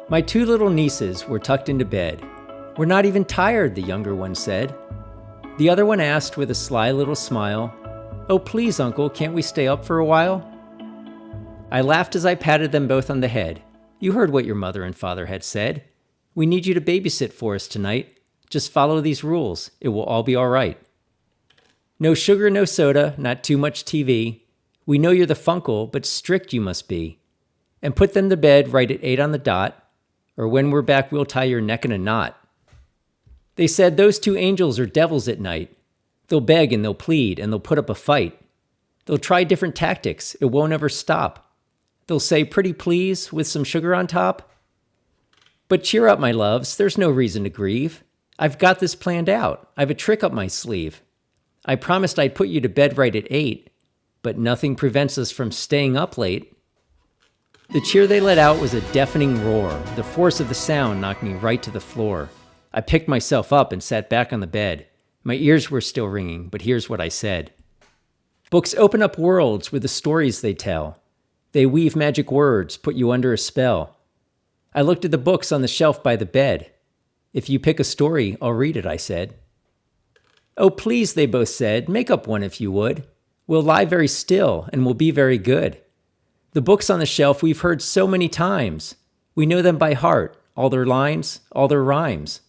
My two little nieces were tucked into bed. "We're not even tired," the younger one said. The other one asked with a sly little smile, "Oh, please, Uncle, can't we stay up for a while?" I laughed as I patted them both on the head. "You heard what your mother and father had said. We need you to babysit for us tonight. Just follow these rules. It will all be all right. No sugar, no soda, not too much TV. We know you're the funkle, but strict you must be. And put them to bed right at 8 on the dot, or when we're back we'll tie your neck in a knot." They said those two angels are devils at night. They'll beg and they'll plead and they'll put up a fight. They'll try different tactics. It won't ever stop. They'll say pretty please with some sugar on top. But cheer up, my loves. There's no reason to grieve. I've got this planned out. I've a trick up my sleeve. I promised I'd put you to bed right at 8, but nothing prevents us from staying up late. The cheer they let out was a deafening roar. The force of the sound knocked me right to the floor. I picked myself up and sat back on the bed. My ears were still ringing, but here's what I said. Books open up worlds with the stories they tell. They weave magic words, put you under a spell. I looked at the books on the shelf by the bed. If you pick a story, I'll read it, I said. Oh, please, they both said, make up one if you would. We'll lie very still and we'll be very good. The books on the shelf we've heard so many times. We know them by heart, all their lines, all their rhymes.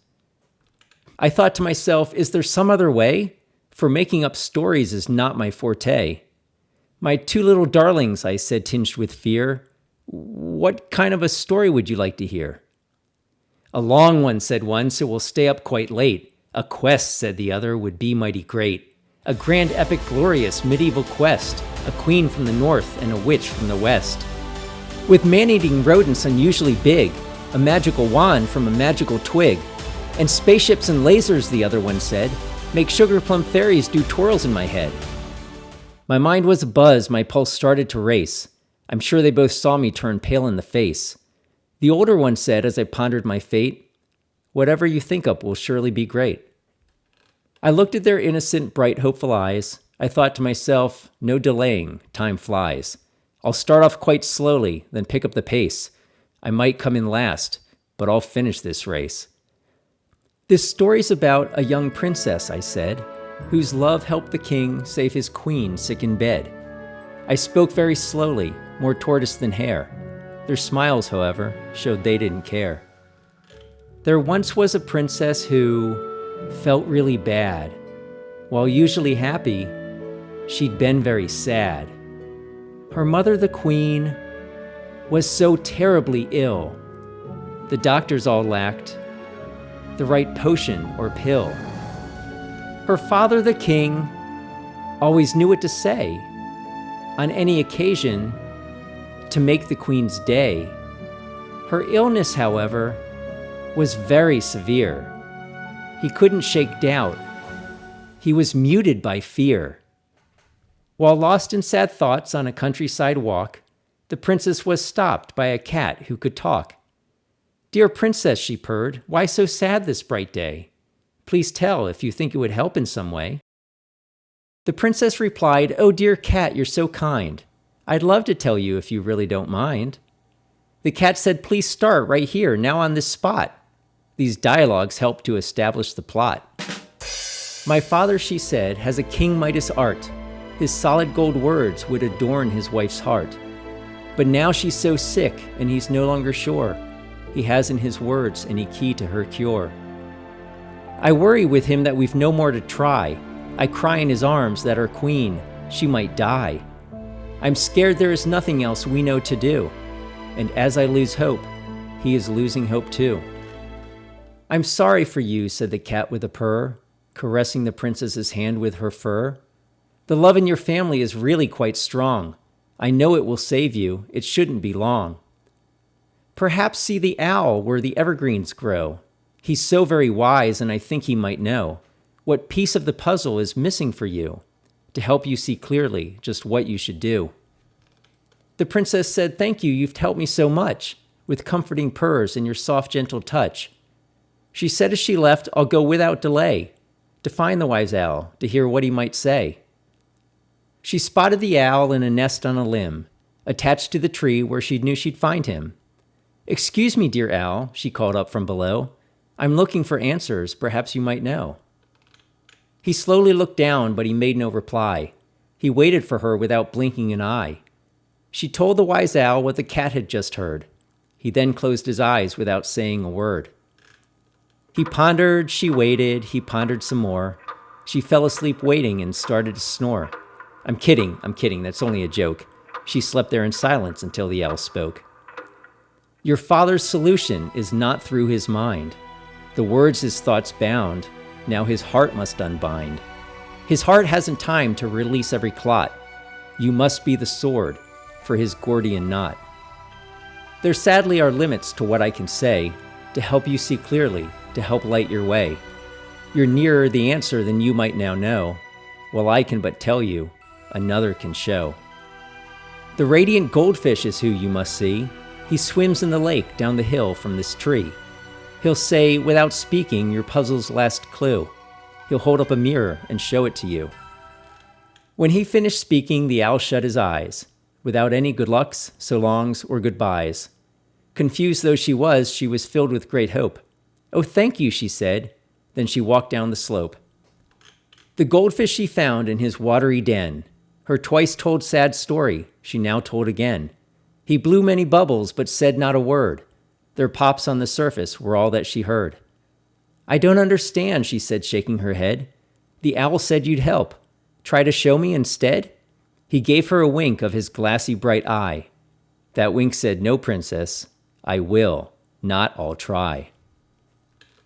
I thought to myself, is there some other way? For making up stories is not my forte. My two little darlings, I said, tinged with fear. What kind of a story would you like to hear? A long one, said one, so we'll stay up quite late. A quest, said the other, would be mighty great. A grand, epic, glorious medieval quest. A queen from the north and a witch from the west. With man-eating rodents unusually big. A magical wand from a magical twig. And spaceships and lasers, the other one said, make sugar plum fairies do twirls in my head. My mind was abuzz, my pulse started to race. I'm sure they both saw me turn pale in the face. The older one said as I pondered my fate, whatever you think up will surely be great. I looked at their innocent, bright, hopeful eyes. I thought to myself, no delaying, time flies. I'll start off quite slowly, then pick up the pace. I might come in last, but I'll finish this race. This story's about a young princess, I said, whose love helped the king save his queen sick in bed. I spoke very slowly, more tortoise than hare. Their smiles, however, showed they didn't care. There once was a princess who felt really bad. While usually happy, she'd been very sad. Her mother, the queen, was so terribly ill. The doctors all lacked the right potion or pill. Her father, the king, always knew what to say on any occasion to make the queen's day. Her illness, however, was very severe. He couldn't shake doubt. He was muted by fear. While lost in sad thoughts on a countryside walk, the princess was stopped by a cat who could talk. Dear princess, she purred, why so sad this bright day? Please tell if you think it would help in some way. The princess replied, oh dear cat, you're so kind. I'd love to tell you if you really don't mind. The cat said, please start right here, now on this spot. These dialogues help to establish the plot. My father, she said, has a King Midas art. His solid gold words would adorn his wife's heart. But now she's so sick, and he's no longer sure. He has in his words any key to her cure. I worry with him that we've no more to try. I cry in his arms that our queen, she might die. I'm scared there is nothing else we know to do. And as I lose hope, he is losing hope too. I'm sorry for you, said the cat with a purr, caressing the princess's hand with her fur. The love in your family is really quite strong. I know it will save you. It shouldn't be long. Perhaps see the owl where the evergreens grow. He's so very wise, and I think he might know what piece of the puzzle is missing for you to help you see clearly just what you should do. The princess said, thank you, you've helped me so much, with comforting purrs and your soft, gentle touch. She said as she left, I'll go without delay to find the wise owl, to hear what he might say. She spotted the owl in a nest on a limb, attached to the tree where she knew she'd find him. "Excuse me, dear owl," she called up from below. "I'm looking for answers perhaps you might know." He slowly looked down, but he made no reply. He waited for her without blinking an eye. She told the wise owl what the cat had just heard. He then closed his eyes without saying a word. He pondered, she waited, he pondered some more. She fell asleep waiting and started to snore. I'm kidding, that's only a joke. She slept there in silence until the owl spoke. Your father's solution is not through his mind. The words his thoughts bound, now his heart must unbind. His heart hasn't time to release every clot. You must be the sword for his Gordian knot. There sadly are limits to what I can say to help you see clearly, to help light your way. You're nearer the answer than you might now know. While I can but tell you, another can show. The radiant goldfish is who you must see. He swims in the lake down the hill from this tree. He'll say, without speaking, your puzzle's last clue. He'll hold up a mirror and show it to you. When he finished speaking, the owl shut his eyes, without any good lucks, so longs, or goodbyes. Confused though she was filled with great hope. "Oh, thank you," she said. Then she walked down the slope. The goldfish she found in his watery den. Her twice-told sad story she now told again. He blew many bubbles but said not a word. Their pops on the surface were all that she heard. "I don't understand," she said, shaking her head. "The owl said you'd help. Try to show me instead?" He gave her a wink of his glassy bright eye. That wink said, "No, princess, I will, not I'll try."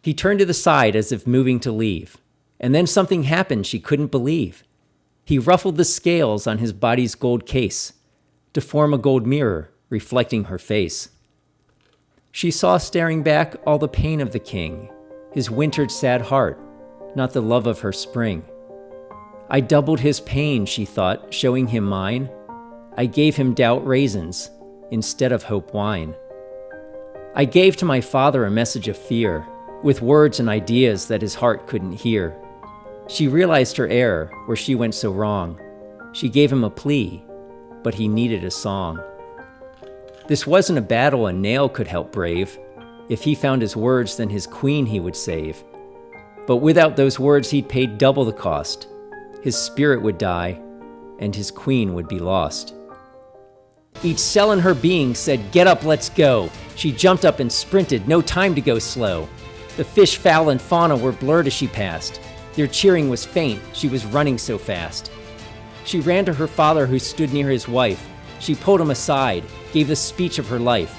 He turned to the side as if moving to leave, and then something happened she couldn't believe. He ruffled the scales on his body's gold case to form a gold mirror reflecting her face. She saw staring back all the pain of the king, his wintered sad heart, not the love of her spring. I doubled his pain, she thought, showing him mine. I gave him doubt raisins instead of hope wine. I gave to my father a message of fear, with words and ideas that his heart couldn't hear. She realized her error, where she went so wrong. She gave him a plea, but he needed a song. This wasn't a battle a nail could help brave. If he found his words, then his queen he would save. But without those words, he'd paid double the cost. His spirit would die, and his queen would be lost. Each cell in her being said, "Get up, let's go." She jumped up and sprinted, no time to go slow. The fish, fowl, and fauna were blurred as she passed. Their cheering was faint, she was running so fast. She ran to her father who stood near his wife. She pulled him aside, gave the speech of her life.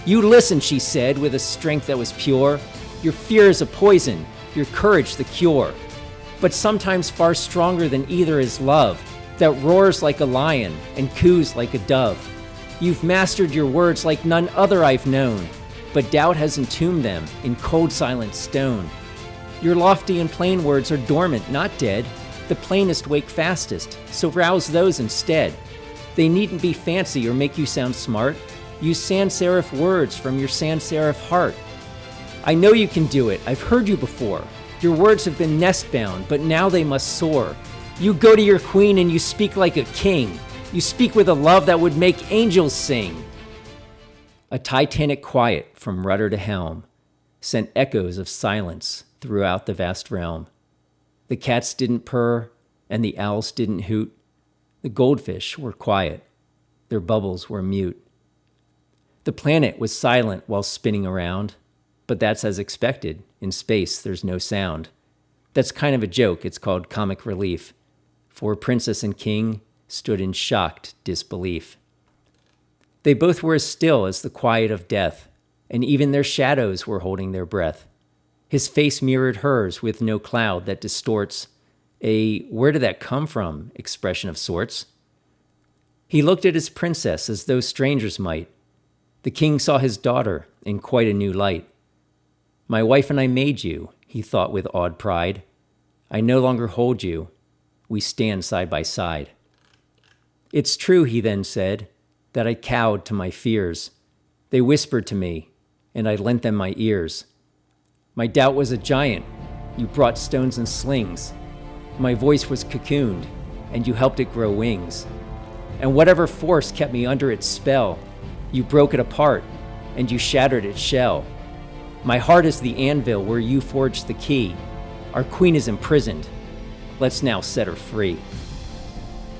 "You listen," she said, with a strength that was pure. "Your fear is a poison, your courage the cure. But sometimes far stronger than either is love, that roars like a lion and coos like a dove. You've mastered your words like none other I've known, but doubt has entombed them in cold silent stone. Your lofty and plain words are dormant, not dead. The plainest wake fastest, so rouse those instead. They needn't be fancy or make you sound smart. Use sans serif words from your sans serif heart. I know you can do it, I've heard you before. Your words have been nest-bound, but now they must soar. You go to your queen and you speak like a king. You speak with a love that would make angels sing." A titanic quiet from rudder to helm sent echoes of silence throughout the vast realm. The cats didn't purr, and the owls didn't hoot. The goldfish were quiet. Their bubbles were mute. The planet was silent while spinning around, but that's as expected. In space, there's no sound. That's kind of a joke. It's called comic relief. For princess and king stood in shocked disbelief. They both were as still as the quiet of death, and even their shadows were holding their breath. His face mirrored hers with no cloud that distorts a "where did that come from" expression of sorts. He looked at his princess as though strangers might. The king saw his daughter in quite a new light. "My wife and I made you," he thought with awed pride. "I no longer hold you. We stand side by side." "It's true," he then said, "that I cowed to my fears. They whispered to me, and I lent them my ears. My doubt was a giant. You brought stones and slings. My voice was cocooned, and you helped it grow wings. And whatever force kept me under its spell, you broke it apart and you shattered its shell. My heart is the anvil where you forged the key. Our queen is imprisoned. Let's now set her free."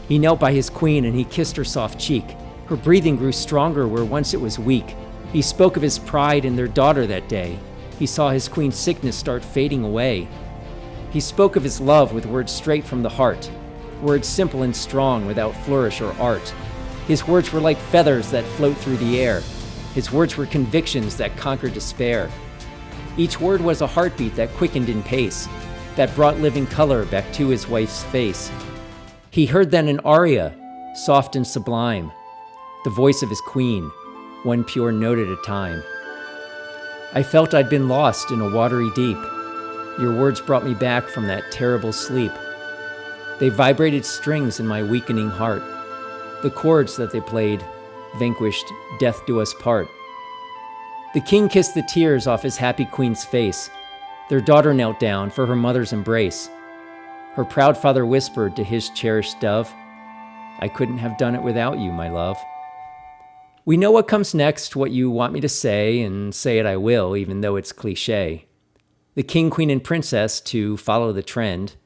He knelt by his queen and he kissed her soft cheek. Her breathing grew stronger where once it was weak. He spoke of his pride in their daughter that day. He saw his queen's sickness start fading away. He spoke of his love with words straight from the heart, words simple and strong without flourish or art. His words were like feathers that float through the air. His words were convictions that conquer despair. Each word was a heartbeat that quickened in pace, that brought living color back to his wife's face. He heard then an aria, soft and sublime, the voice of his queen, one pure note at a time. I felt I'd been lost in a watery deep. Your words brought me back from that terrible sleep. They vibrated strings in my weakening heart. The chords that they played vanquished death do us part. The king kissed the tears off his happy queen's face. Their daughter knelt down for her mother's embrace. Her proud father whispered to his cherished dove, "I couldn't have done it without you, my love." We know what comes next, what you want me to say, and say it I will, even though it's cliche. The king, queen, and princess, to follow the trend,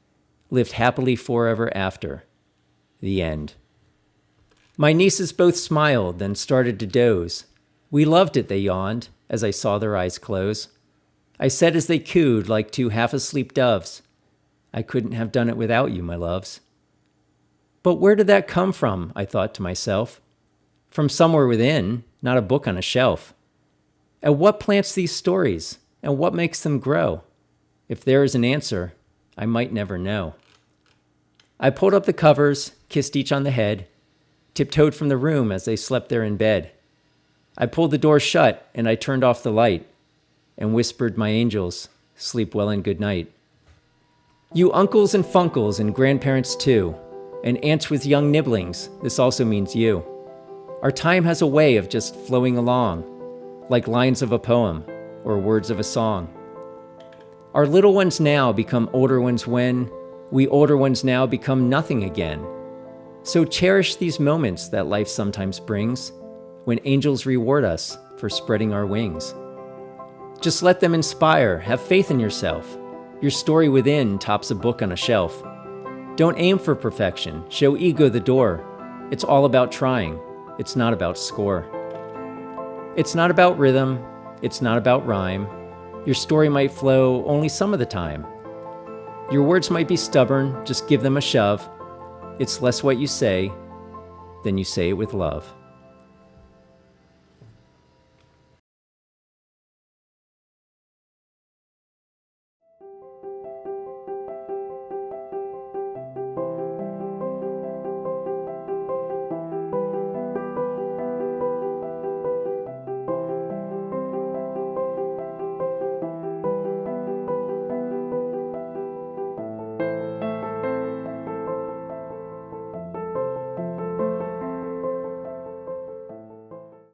lived happily forever after. The end. My nieces both smiled, then started to doze. "We loved it," they yawned, as I saw their eyes close. I said as they cooed like two half-asleep doves, "I couldn't have done it without you, my loves." But where did that come from, I thought to myself. From somewhere within, not a book on a shelf. And what plants these stories, and what makes them grow? If there is an answer, I might never know. I pulled up the covers, kissed each on the head, tiptoed from the room as they slept there in bed. I pulled the door shut, and I turned off the light, and whispered, "My angels, sleep well and good night." You uncles and funkles and grandparents too, and aunts with young nibblings, this also means you. Our time has a way of just flowing along, like lines of a poem or words of a song. Our little ones now become older ones when we older ones now become nothing again. So cherish these moments that life sometimes brings, when angels reward us for spreading our wings. Just let them inspire, have faith in yourself. Your story within tops a book on a shelf. Don't aim for perfection, show ego the door. It's all about trying. It's not about score. It's not about rhythm. It's not about rhyme. Your story might flow only some of the time. Your words might be stubborn, just give them a shove. It's less what you say than you say it with love.